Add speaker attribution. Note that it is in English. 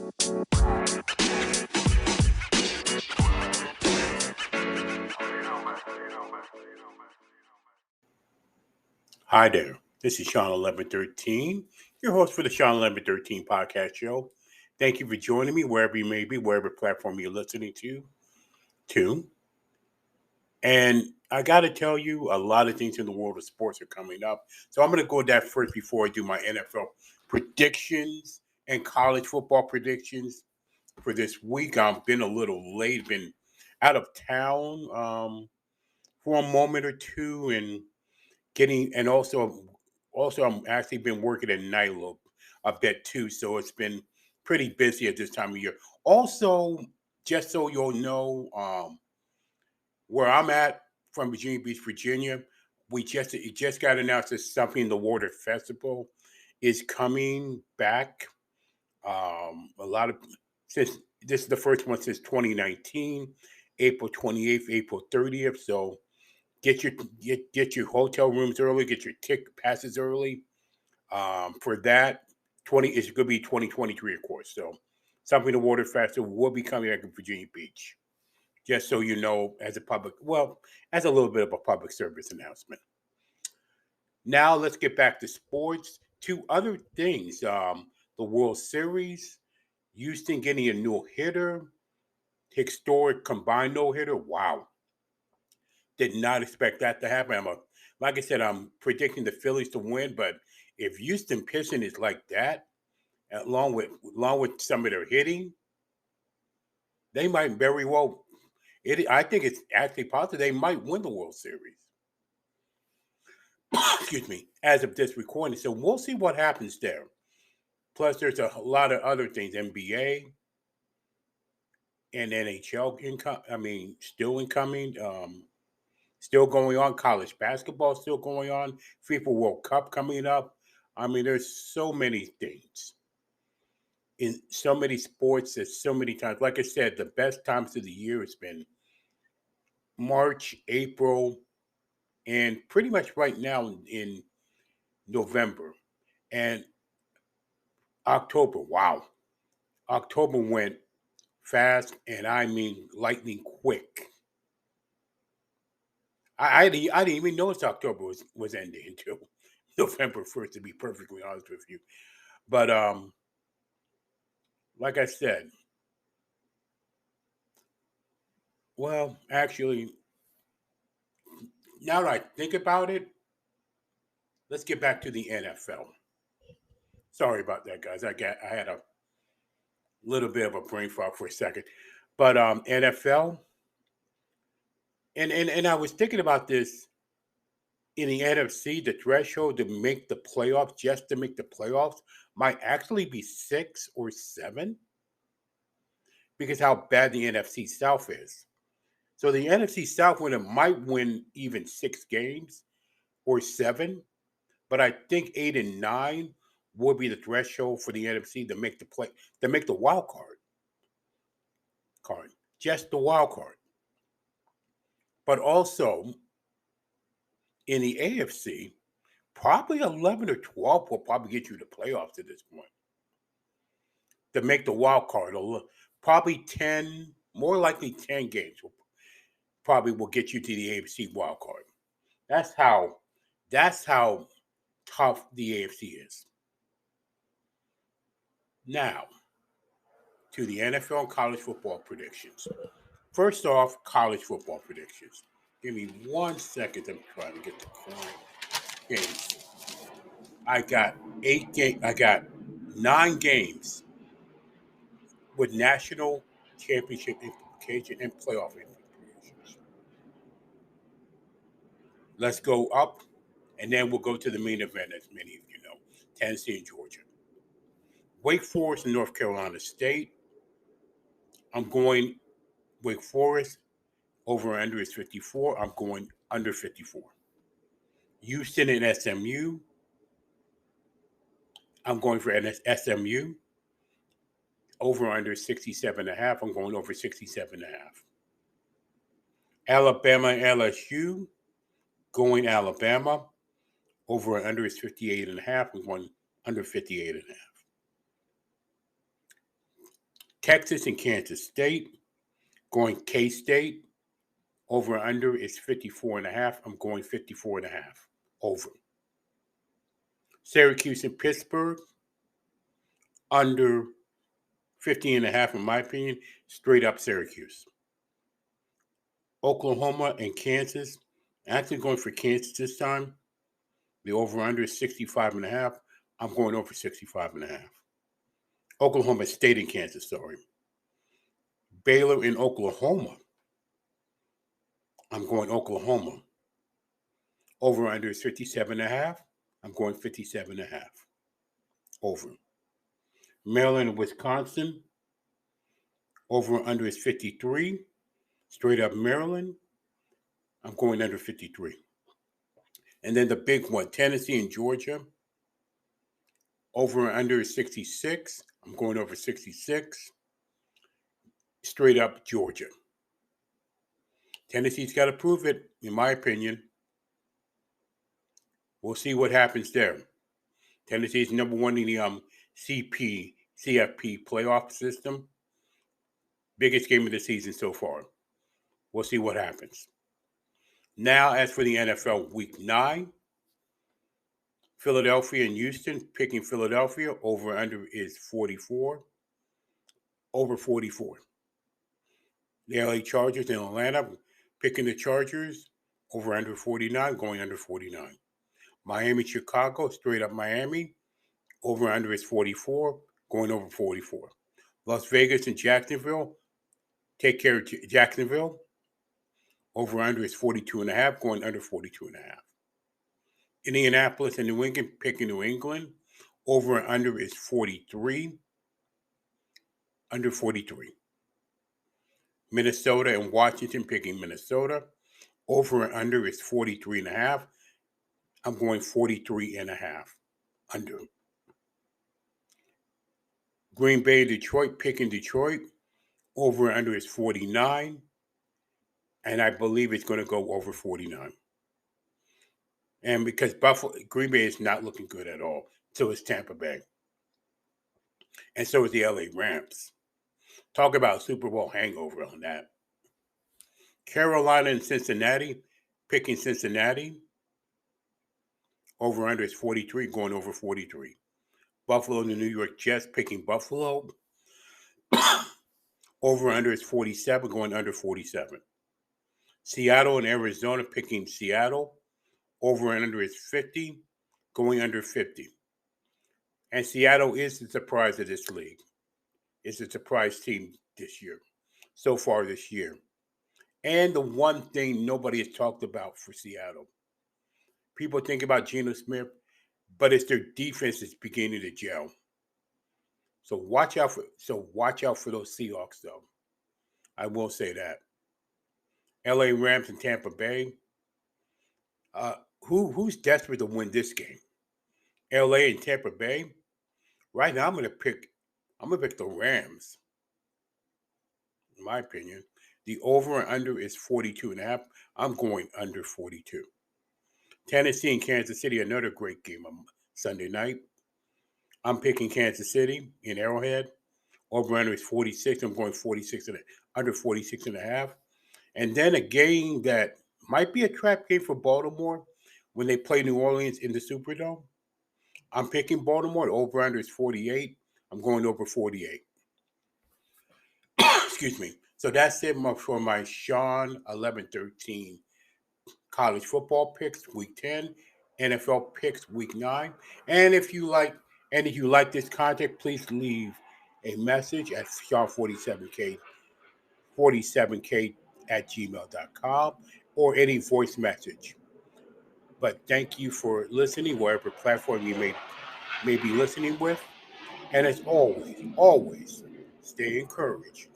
Speaker 1: Hi there. This is Shawn1113, your host for the Shawn1113 podcast show. Thank you for joining me wherever you may be, wherever platform you're listening to. And I got to tell you, a lot of things in the world of sports are coming up. So I'm going to go with that first before I do my NFL predictions and college football predictions for this week. I've been a little late, been out of town for a moment or two, and also I'm actually been working at night a bit too, so it's been pretty busy at this time of year. Also, just so you'll know, where I'm at from Virginia Beach, Virginia, it just got announced that Something the Water Festival is coming back. A lot of since This is the first one since 2019, April 28th, April 30th. So get your hotel rooms early, get your ticket passes early. For that, 20 it's going to be 2023, of course. So, Something the Water Festival will be coming back in Virginia Beach. Just so you know, as a little bit of a public service announcement. Now let's get back to sports. Two other things: the World Series, Houston getting a no hitter, historic combined no hitter. Wow. Did not expect that to happen. Like I said, I'm predicting the Phillies to win, but if Houston pitching is like that, along with some of their hitting, they might very well. I think it's actually possible they might win the World Series. Excuse me. As of this recording, so we'll see what happens there. Plus, there's a lot of other things: NBA and NHL income. Still incoming. Still going on. College basketball still going on. FIFA World Cup coming up. There's so many things in so many sports at so many times. Like I said, the best times of the year has been March, April, and pretty much right now in November and October. Wow. October went fast, and I mean lightning quick. I didn't even notice October was ending until November 1st, to be perfectly honest with you. But like I said, well, actually, now that I think about it, let's get back to the NFL. Sorry about that, guys. I had a little bit of a brain fog for a second, but NFL, and I was thinking about this in the NFC. The threshold to make the playoffs, just to make the playoffs, might actually be 6 or 7 because how bad the NFC South is. So the NFC South winner might win even 6 games or 7, but I think 8 and 9 would be the threshold for the NFC to make the wild card, just the wild card. But also in the AFC, probably 11 or 12 will probably get you to playoffs at this point to make the wild card. Probably 10, more likely 10 games will get you to the AFC wild card. That's how tough the AFC is. Now, to the NFL and college football predictions. First off, college football predictions. Give me 1 second. I'm trying to get the correct games. I got 8 games. I got 9 games with national championship implication and playoff implications. Let's go up, and then we'll go to the main event, as many of you know, Tennessee and Georgia. Wake Forest and North Carolina State. I'm going Wake Forest. Over under is 54. I'm going under 54. Houston and SMU. I'm going for SMU. Over under 67.5. I'm going over 67.5. Alabama and LSU. Going Alabama. Over and under is 58.5. I'm going under 58.5. Texas and Kansas State. Going K-State. Over under is 54.5. I'm going 54.5. Over. Syracuse and Pittsburgh. Under 50.5 in my opinion. Straight up Syracuse. Oklahoma and Kansas. Actually going for Kansas this time. The over-under is 65.5. I'm going over 65.5. Oklahoma State and Kansas, sorry. Baylor in Oklahoma. I'm going Oklahoma. Over-under is 57.5. I'm going 57.5. Over. Maryland and Wisconsin. Over-under is 53. Straight up Maryland. I'm going under 53. And then the big one, Tennessee and Georgia. Over and under is 66. I'm going over 66. Straight up Georgia. Tennessee's got to prove it, in my opinion. We'll see what happens there. Tennessee's number one in the CFP playoff system. Biggest game of the season so far. We'll see what happens. Now, as for the NFL Week 9, Philadelphia and Houston, picking Philadelphia. Over under is 44. Over 44. The LA Chargers in Atlanta, picking the Chargers. Over under 49, going under 49. Miami, Chicago, straight up Miami. Over under is 44, going over 44. Las Vegas and Jacksonville, take care of Jacksonville. Over under is 42.5, going under 42.5. Indianapolis and New England, picking New England. Over and under is 43. Under 43. Minnesota and Washington, picking Minnesota. Over and under is 43.5. I'm going 43.5. Under. Green Bay, Detroit, picking Detroit. Over and under is 49. And I believe it's going to go over 49. And because Green Bay is not looking good at all, so is Tampa Bay. And so is the LA Rams. Talk about Super Bowl hangover on that. Carolina and Cincinnati, picking Cincinnati. Over under is 43, going over 43. Buffalo and the New York Jets, picking Buffalo. Over under is 47, going under 47. Seattle and Arizona, picking Seattle. Over and under is 50, going under 50. And Seattle is the surprise of this league. It's a surprise team this year, so far this year. And the one thing nobody has talked about for Seattle. People think about Geno Smith, but it's their defense that's beginning to gel. So watch out for those Seahawks, though. I will say that. LA Rams and Tampa Bay. Who's desperate to win this game? LA and Tampa Bay. Right now, I'm gonna pick the Rams. In my opinion, the over and under is 42.5. I'm going under 42. Tennessee and Kansas City, another great game on Sunday night. I'm picking Kansas City in Arrowhead. Over under is 46. I'm going 46 and under 46.5. And then a game that might be a trap game for Baltimore when they play New Orleans in the Superdome. I'm picking Baltimore. The over-under is 48. I'm going over 48. Excuse me. So that's it for my Shawn1113 college football picks, Week 10, NFL picks, Week 9. And if you like this content, please leave a message at Shawn47k at gmail.com or any voice message. But thank you for listening, wherever platform you may be listening with. And as always, stay encouraged.